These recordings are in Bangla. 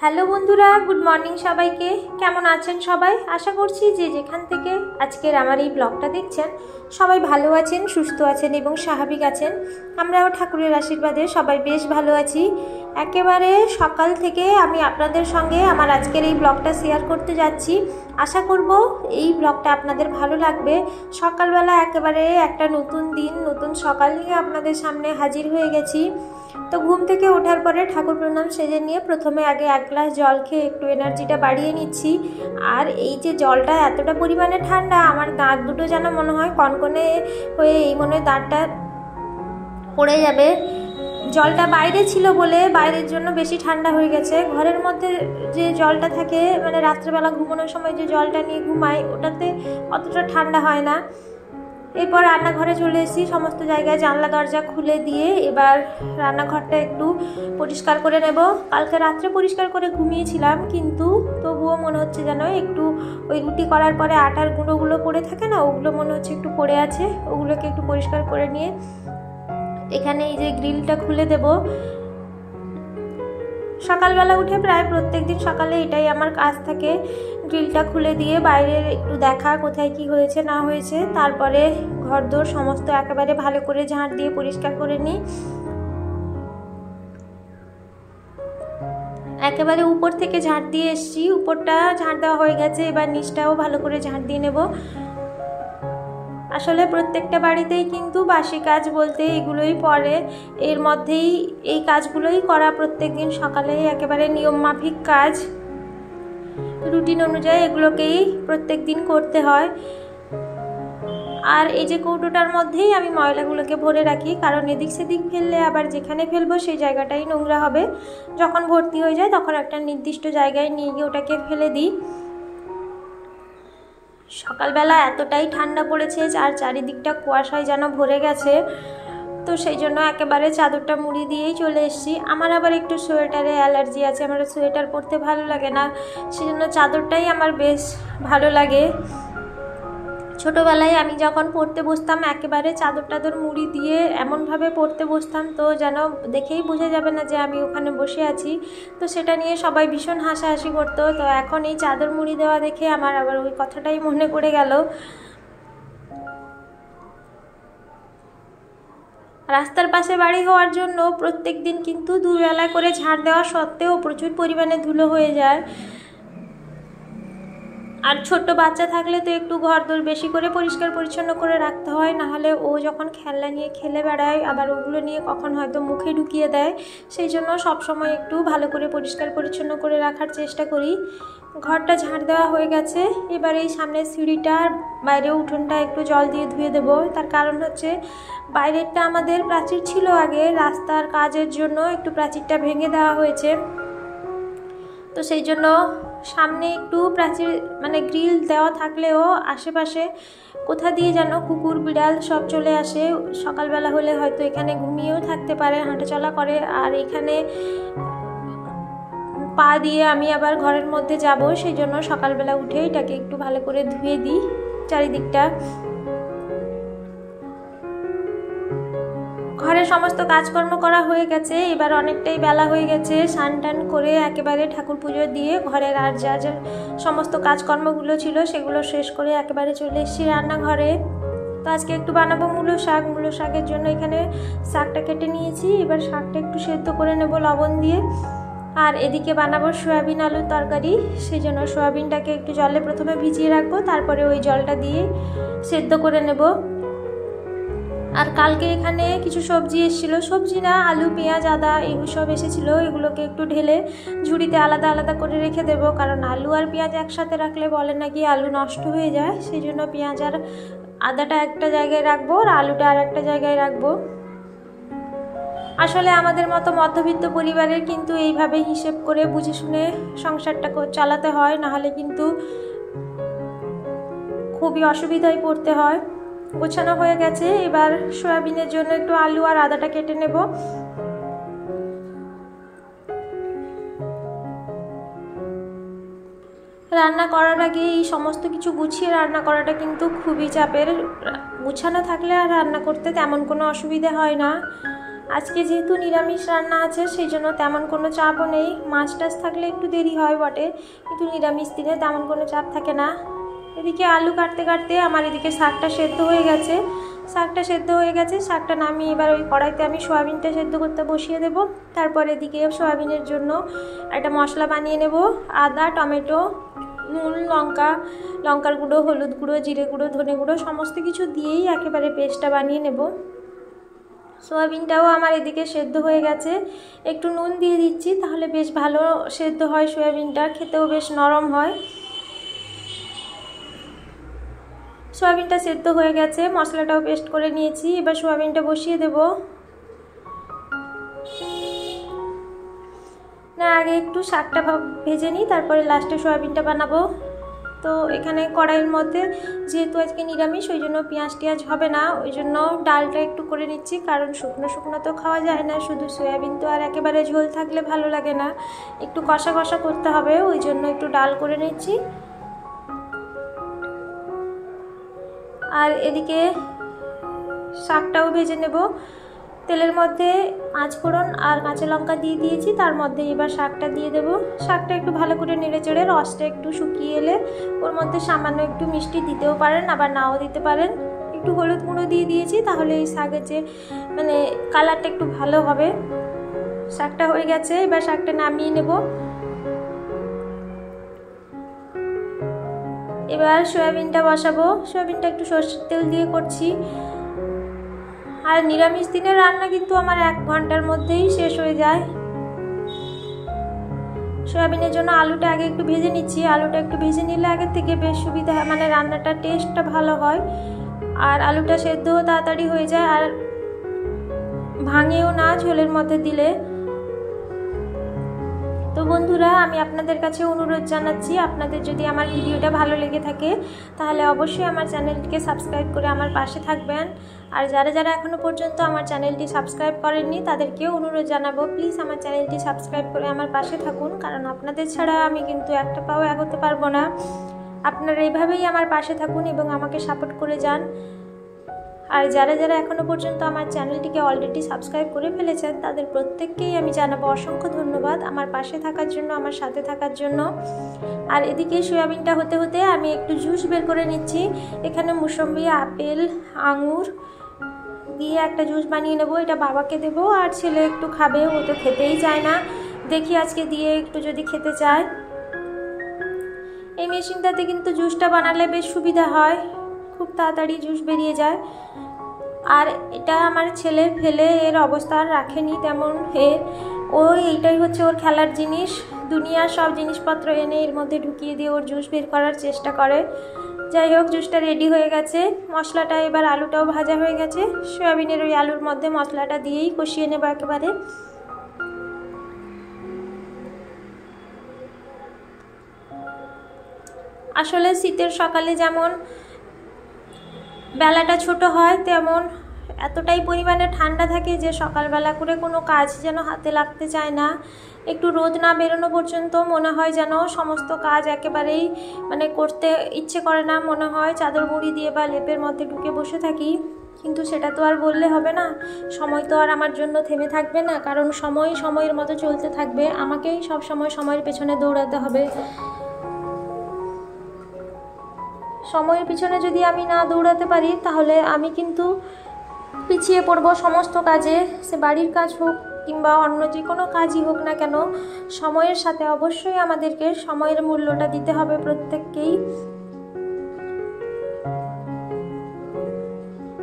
হ্যালো বন্ধুরা, গুড মর্নিং সবাইকে। কেমন আছেন সবাই? আশা করছি যে যেখান থেকে আজকের আমার এই ব্লগটা দেখছেন সবাই ভালো আছেন, সুস্থ আছেন এবং স্বাভাবিক আছেন। আমরাও ঠাকুরের আশীর্বাদে সবাই বেশ ভালো আছি। একেবারে সকাল থেকে আমি আপনাদের সঙ্গে আমার আজকের এই ব্লগটা শেয়ার করতে যাচ্ছি। আশা করব এই ব্লগটা আপনাদের ভালো লাগবে। সকালবেলা একেবারে একটা নতুন দিন, নতুন সকাল নিয়ে আপনাদের সামনে হাজির হয়ে গেছি। তো ঘুম থেকে ওঠার পরে ঠাকুর প্রণাম সেজে নিয়ে প্রথমে আগে এক গ্লাস জল খেয়ে একটু এনার্জিটা বাড়িয়ে নিচ্ছি। আর এই যে জলটা এতটা পরিমাণে ঠান্ডা, আমার দাঁত দুটো যেন মনে হয় কনকনে হয়ে এই মনে হয় দাঁতটা পড়ে যাবে। জলটা বাইরে ছিল বলে বাইরের জন্য বেশি ঠান্ডা হয়ে গেছে। ঘরের মধ্যে যে জলটা থাকে, মানে রাত্রেবেলা ঘুমানোর সময় যে জলটা নিয়ে ঘুমাই, ওটাতে অতটা ঠান্ডা হয় না। এরপর রান্নাঘরে চলে এসেছি, সমস্ত জায়গায় জানলা দরজা খুলে দিয়ে এবার রান্নাঘরটা একটু পরিষ্কার করে নেব। কালকে রাত্রে পরিষ্কার করে ঘুমিয়েছিলাম, কিন্তু তবুও মনে হচ্ছে যেন একটু ওই রুটি করার পরে আটার গুঁড়োগুলো পড়ে থাকে না, ওগুলো মনে হচ্ছে একটু পড়ে আছে। ওগুলোকে একটু পরিষ্কার করে নিয়ে এখানে এই যে গ্রিলটা খুলে দেব। সকালবেলা উঠে প্রায় প্রত্যেক দিন সকালে এটাই আমার কাজ থাকে, গ্রিলটা খুলে দিয়ে বাইরের একটু দেখা কোথায় কি হয়েছে না হয়েছে, তারপরে ঘরদোর সমস্ত একেবারে ভালো করে ঝাঁট দিয়ে পরিষ্কার করে নিই। একেবারে উপর থেকে ঝাঁট দিয়ে এসছি, উপরটা ঝাঁট দেওয়া হয়ে গেছে, এবার নিচটাও ভালো করে ঝাঁট দিয়ে নেব। আসলে প্রত্যেকটা বাড়িতেই কিন্তু বাসি কাজ বলতে এগুলোই পড়ে, এর মধ্যেই এই কাজগুলোই করা প্রত্যেক দিন সকালেই একেবারে নিয়মমাফিক কাজ, রুটিন অনুযায়ী এগুলোকেই প্রত্যেক দিন করতে হয়। আর এই যে কৌটোটার মধ্যেই আমি ময়লাগুলোকে ভরে রাখি, কারণ এদিক সেদিক ফেললে আবার যেখানে ফেলবো সেই জায়গাটাই নোংরা হবে। যখন ভর্তি হয়ে যায় তখন একটা নির্দিষ্ট জায়গায় নিয়ে গিয়ে ওটাকে ফেলে দিই। সকালবেলা এতটাই ঠান্ডা পড়েছে আর চারিদিকটা কুয়াশায় যেন ভরে গেছে, তো সেই জন্য একেবারে চাদরটা মুড়ি দিয়েই চলে এসেছি। আমার আবার একটু সোয়েটারে অ্যালার্জি আছে, আমার সোয়েটার পরতে ভালো লাগে না, সেই জন্য চাদরটাই আমার বেশ ভালো লাগে। ছোটোবেলায় আমি যখন পড়তে বসতাম একেবারে চাদর টাদর মুড়ি দিয়ে এমনভাবে পড়তে বসতাম, তো যেন দেখেই বোঝা যাবে না যে আমি ওখানে বসে আছি, তো সেটা নিয়ে সবাই ভীষণ হাসাহাসি করতো। তো এখন এই চাদর মুড়ি দেওয়া দেখে আমার আবার ওই কথাটাই মনে পড়ে গেল। রাস্তার পাশে বাড়ি হওয়ার জন্য প্রত্যেক দিন কিন্তু দুবেলা করে ঝাড় দেওয়া সত্ত্বেও প্রচুর পরিমাণে ধুলো হয়ে যায়। আর ছোট্ট বাচ্চা থাকলে তো একটু ঘরদোর বেশি করে পরিষ্কার পরিচ্ছন্ন করে রাখতে হয়, নাহলে ও যখন খেলনা নিয়ে খেলে বেড়ায় আবার ওগুলো নিয়ে কখন হয়তো মুখে ঢুকিয়ে দেয়, সেই জন্য সবসময় একটু ভালো করে পরিষ্কার পরিচ্ছন্ন করে রাখার চেষ্টা করি। ঘরটা ঝাড় দেওয়া হয়ে গেছে, এবার এই সামনের সিঁড়িটার বাইরে উঠোনটা একটু জল দিয়ে ধুয়ে দেবো। তার কারণ হচ্ছে বাইরেরটা আমাদের প্রাচীর ছিল আগে, রাস্তার কাজের জন্য একটু প্রাচীরটা ভেঙে দেওয়া হয়েছে, তো সেই জন্য সামনে একটু প্রাচীর মানে গ্রিল দেওয়া থাকলেও আশেপাশে কোথা দিয়ে যেন কুকুর বিড়াল সব চলে আসে। সকালবেলা হলে হয়তো এখানে ঘুমিয়েও থাকতে পারে, হাঁটাচলা করে, আর এখানে পা দিয়ে আমি আবার ঘরের মধ্যে যাব, সেই জন্য সকালবেলা উঠে এটাকে একটু ভালো করে ধুয়ে দিই চারিদিকটা। ঘরের সমস্ত কাজকর্ম করা হয়ে গেছে, এবার অনেকটাই বেলা হয়ে গেছে। স্নান টান করে একেবারে ঠাকুর পুজো দিয়ে ঘরের আর যা যা সমস্ত কাজকর্মগুলো ছিল সেগুলো শেষ করে একেবারে চলে এসেছি রান্নাঘরে। তো আজকে একটু বানাবো মূলো শাক। মূলো শাকের জন্য এখানে শাকটা কেটে নিয়েছি, এবার শাকটা একটু সেদ্ধ করে নেব লবণ দিয়ে। আর এদিকে বানাবো সয়াবিন আলুর তরকারি, সেই জন্য সয়াবিনটাকে একটু জলে প্রথমে ভিজিয়ে রাখবো, তারপরে ওই জলটা দিয়ে সেদ্ধ করে নেব। আর কালকে এখানে কিছু সবজি এসেছিলো, সবজি না আলু পেঁয়াজ আদা এগুলো সব এসেছিলো, এগুলোকে একটু ঢেলে ঝুড়িতে আলাদা আলাদা করে রেখে দেবো, কারণ আলু আর পেঁয়াজ একসাথে রাখলে বলে নাকি আলু নষ্ট হয়ে যায়, সেই জন্য পেঁয়াজ আর আদাটা একটা জায়গায় রাখবো আর আলুটা আর একটা জায়গায় রাখবো। আসলে আমাদের মতো মধ্যবিত্ত পরিবারের কিন্তু এইভাবে হিসেব করে বুঝে শুনে সংসারটা চালাতে হয়, নাহলে কিন্তু খুবই অসুবিধায় পড়তে হয়। গোছানো হয়ে গেছে, এবার সয়াবিনের জন্য একটু আলু আর আদাটা কেটে নেব। রান্না করার আগে এই সমস্ত কিছু গুছিয়ে রান্না করাটা কিন্তু খুবই চাপের। গুছানো থাকলে আর রান্না করতে তেমন কোনো অসুবিধা হয় না, আজকে যেহেতু নিরামিষ রান্না আছে সেই জন্য তেমন কোনো চাপও নেই। মাছ টাছ থাকলে একটু দেরি হয় বটে, কিন্তু নিরামিষ দিনে তেমন কোনো চাপ থাকে না। এদিকে আলু কাটতে কাটতে আমার এদিকে শাকটা সেদ্ধ হয়ে গেছে। শাকটা নামিয়ে এবার ওই কড়াইতে আমি সয়াবিনটা সেদ্ধ করতে বসিয়ে দেব। তারপর এদিকে সয়াবিনের জন্য একটা মশলা বানিয়ে নেব। আদা, টমেটো, নুন, লঙ্কার গুঁড়ো, হলুদ গুঁড়ো, জিরে গুঁড়ো, ধনে গুঁড়ো সমস্ত কিছু দিয়েই একেবারে পেস্টটা বানিয়ে নেব। সয়াবিনটাও আমার এদিকে সেদ্ধ হয়ে গেছে। একটু নুন দিয়ে দিচ্ছি, তাহলে বেশ ভালো সেদ্ধ হয় সয়াবিনটা, খেতেও বেশ নরম হয়। সয়াবিনটা সেদ্ধ হয়ে গেছে, মশলাটাও পেস্ট করে নিয়েছি। এবার সয়াবিনটা বসিয়ে দেব। না, আগে একটু শাকটা ভেজে নিই, তারপরে লাস্টে সয়াবিনটা বানাবো। তো এখানে কড়াইয়ের মধ্যে যেহেতু আজকে নিরামিষ, ওই জন্য পেঁয়াজ টিয়াজ হবে না, ওই জন্য ডালটা একটু করে নিচ্ছি। কারণ শুকনো শুকনো তো খাওয়া যায় না, শুধু সয়াবিন তো আর একেবারে ঝোল থাকলে ভালো লাগে না, একটু কষা কষা করতে হবে, ওই জন্য একটু ডাল করে নিচ্ছি। আর এদিকে শাকটাও ভেজে নেব। তেলের মধ্যে পাঁচফোড়ন আর কাঁচা লঙ্কা দিয়ে দিয়েছি, তার মধ্যে এবার শাকটা দিয়ে দেব। শাকটা একটু ভালো করে নেড়ে চেড়ে রসটা একটু শুকিয়ে এলে ওর মধ্যে সামান্য একটু মিষ্টি দিতেও পারেন, আবার নাও দিতে পারেন। একটু হলুদ গুঁড়ো দিয়ে দিয়েছি, তাহলে এই শাকের যে কালারটা একটু ভালো হবে। শাকটা হয়ে গেছে, এবার শাকটা নামিয়ে নেব। এবার সয়াবিনটা বসাবো। সয়াবিনটা একটু সরষের তেল দিয়ে করছি। আর নিরামিষ দিনের রান্না কিন্তু আমার 1 ঘন্টার মধ্যেই শেষ হয়ে যায়। সয়াবিনের জন্য আলুটা আগে একটু ভেজে নিচ্ছি। আলুটা একটু ভেজে নিলে আগের থেকে বেশ সুবিধা হয়, রান্নাটার টেস্টটা ভালো হয়। আর আলুটা সেদ্ধও তাড়াতাড়ি হয়ে যায়, আর ভাঙেও না ঝোলের মধ্যে দিলে। তো বন্ধুরা, আমি আপনাদের কাছে অনুরোধ জানাচ্ছি, আপনাদের যদি আমার ভিডিওটা ভালো লেগে থাকে তাহলে অবশ্যই আমার চ্যানেলটিকে সাবস্ক্রাইব করে আমার পাশে থাকবেন। আর যারা যারা এখনও পর্যন্ত আমার চ্যানেলটি সাবস্ক্রাইব করেননি তাদেরকেও অনুরোধ জানাবো, প্লিজ আমার চ্যানেলটি সাবস্ক্রাইব করে আমার পাশে থাকুন। কারণ আপনাদের ছাড়া আমি কিন্তু একটা পাও এগোতে পারবো না। আপনারা এইভাবেই আমার পাশে থাকুন এবং আমাকে সাপোর্ট করে যান। আর যারা যারা এখনও পর্যন্ত আমার চ্যানেলটিকে অলরেডি সাবস্ক্রাইব করে ফেলেছেন তাদের প্রত্যেককেই আমি জানাবো অসংখ্য ধন্যবাদ আমার পাশে থাকার জন্য, আমার সাথে থাকার জন্য। আর এদিকে সয়াবিনটা হতে হতে আমি একটু জুস বের করে নিচ্ছি। এখানে মুসম্বি, আপেল, আঙুর দিয়ে একটা জুস বানিয়ে নেবো। এটা বাবাকে দেবো, আর ছেলে একটু খাবে, ও তো খেতেই চায় না। দেখি আজকে দিয়ে একটু যদি খেতে চায়। এই মেশিনটাতে কিন্তু জুসটা বানালে বেশ সুবিধা হয়, খুব তাড়াতাড়ি জুস বেরিয়ে যায়। আর এটা আমার ছেলে ফেলে এর অবস্থা রাখেনি তেমন। এইটাই হচ্ছে ওর খেলার জিনিস। দুনিয়ার সব জিনিসপত্র এনে এর মধ্যে ঢুকিয়ে দিয়ে ওর জুস বের করার চেষ্টা করে। যাই হোক, জুসটা রেডি হয়ে গেছে। মশলাটা এবার আলুটাও ভাজা হয়ে গেছে। সয়াবিনের ওই আলুর মধ্যে মশলাটা দিয়েই কষিয়ে নেব একেবারে। আসলে শীতের সকালে যেমন বেলাটা ছোট হয়, তেমন এতটাই পরিমাণে ঠান্ডা থাকে যে সকালবেলা করে কোনো কাজ যেন হাতে লাগতে চায় না। একটু রোদ না বেরোনো পর্যন্ত মনে হয় যেন সমস্ত কাজ একেবারেই করতে ইচ্ছে করে না, মনে হয় চাদর মুড়ি দিয়ে বা লেপের মধ্যে ঢুকে বসে থাকি। কিন্তু সেটা তো আর বললে হবে না, সময় তো আর আমার জন্য থেমে থাকবে না, কারণ সময় সময়ের মতো চলতে থাকবে। আমাকেই সব সময় সময়ের পেছনে দৌড়াতে হবে। সময়ের পিছনে যদি আমি না দৌড়াতে পারি তাহলে আমি কিন্তু পিছিয়ে পড়ব সমস্ত কাজে। সে বাড়ির কাজ হোক কিংবা অন্য যে কোনো কাজই হোক না কেন, সময়ের সাথে অবশ্যই আমাদেরকে সময়ের মূল্যটা দিতে হবে প্রত্যেককেই।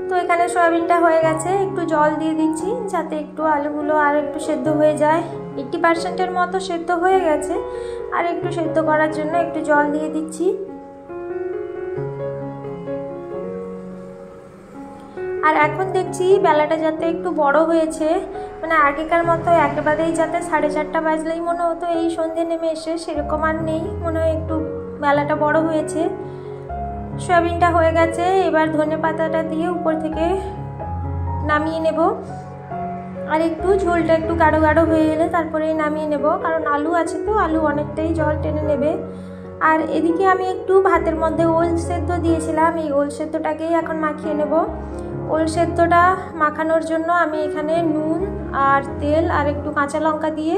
তো এখানে সয়াবিনটা হয়ে গেছে, একটু জল দিয়ে দিচ্ছি যাতে একটু আলুগুলো আর একটু সেদ্ধ হয়ে যায়। 80% মতো সেদ্ধ হয়ে গেছে, আর একটু সেদ্ধ করার জন্য একটু জল দিয়ে দিচ্ছি। আর এখন দেখছি বেলাটা যাতে একটু বড় হয়েছে, আগেকার মতো একেবারেই যাতে 4:30 বাজলেই মনে হতো এই সন্ধে নেমে এসে, সেরকম আর নেই, মনে হয় একটু বেলাটা বড় হয়েছে। সয়াবিনটা হয়ে গেছে, এবার ধনে পাতাটা দিয়ে উপর থেকে নামিয়ে নেব। আর একটু ঝোলটা একটু গাঢ় গাঢ় হয়ে এলে তারপরেই নামিয়ে নেব, কারণ আলু আছে তো, আলু অনেকটাই জল টেনে নেবে। আর এদিকে আমি একটু ভাতের মধ্যে ওল সেদ্ধ দিয়েছিলাম, এই ওল সেদ্ধটাকেই এখন মাখিয়ে নেব। ওল সেদ্ধটা মাখানোর জন্য আমি এখানে নুন আর তেল আর একটু কাঁচা লঙ্কা দিয়ে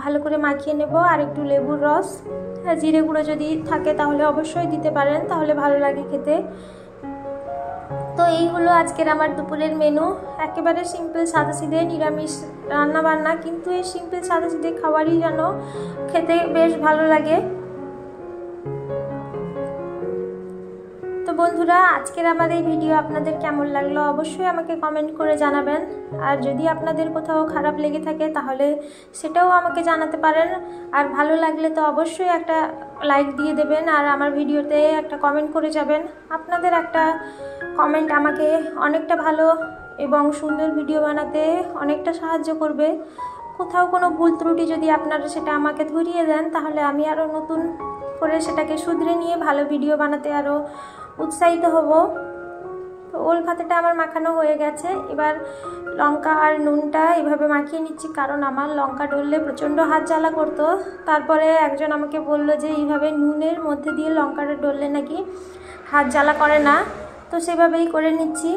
ভালো করে মাখিয়ে নেব, আর একটু লেবুর রস, জিরে গুঁড়ো যদি থাকে তাহলে অবশ্যই দিতে পারেন, তাহলে ভালো লাগে খেতে। তো এই হলো আজকের আমার দুপুরের মেনু। একেবারে সিম্পল সাদাসিধে নিরামিষ রান্নাবান্না, কিন্তু এই সিম্পল সাদাসিধে খাবারই যেন খেতে বেশ ভালো লাগে। তো বন্ধুরা, আজকের আমার এই ভিডিও আপনাদের কেমন লাগলো অবশ্যই আমাকে কমেন্ট করে জানাবেন। আর যদি আপনাদের কোথাও খারাপ লেগে থাকে তাহলে সেটাও আমাকে জানাতে পারেন। আর ভালো লাগলে তো অবশ্যই একটা লাইক দিয়ে দেবেন, আর আমার ভিডিওতে একটা কমেন্ট করে যাবেন। আপনাদের একটা কমেন্ট আমাকে অনেকটা ভালো এবং সুন্দর ভিডিও বানাতে অনেকটা সাহায্য করবে। কোথাও কোনো ভুল ত্রুটি যদি আপনারা সেটা আমাকে ধরিয়ে দেন, তাহলে আমি আরও নতুন করে সেটাকে শুধরে নিয়ে ভালো ভিডিও বানাতে আরও উৎসাহিত হব। তো ওল ভাতেটা আমার মাখানো হয়ে গেছে। এবার লঙ্কা আর নুনটা এভাবে মাখিয়ে নিচ্ছি, কারণ আমার লঙ্কা ডললে প্রচণ্ড হাত জ্বালা করতো। তারপরে একজন আমাকে বলল যে এইভাবে নুনের মধ্যে দিয়ে লঙ্কাটা ডললে নাকি হাত জ্বালা করে না, তো সেভাবেই করে নিচ্ছি।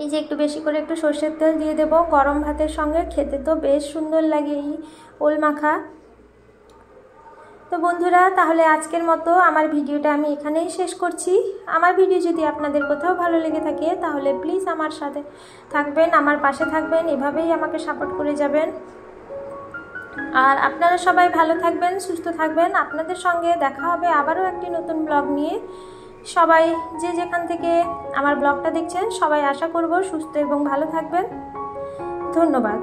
এই যে একটু বেশি করে একটু সর্ষের তেল দিয়ে দেব, গরম ভাতের সঙ্গে খেতে তো বেশ সুন্দর লাগে এই ওল মাখা। তো বন্ধুরা, তাহলে আজকের মতো আমার ভিডিওটা আমি এখানেই শেষ করছি। আমার ভিডিও যদি আপনাদের কোথাও ভালো লেগে থাকে তাহলে প্লিজ আমার সাথে থাকবেন, আমার পাশে থাকবেন, এভাবেই আমাকে সাপোর্ট করে যাবেন। আর আপনারা সবাই ভালো থাকবেন, সুস্থ থাকবেন। আপনাদের সঙ্গে দেখা হবে আবারও একটি নতুন ব্লগ নিয়ে। সবাই যে যেখান থেকে আমার ব্লগটা দেখছেন সবাই আশা করব সুস্থ এবং ভালো থাকবেন। ধন্যবাদ।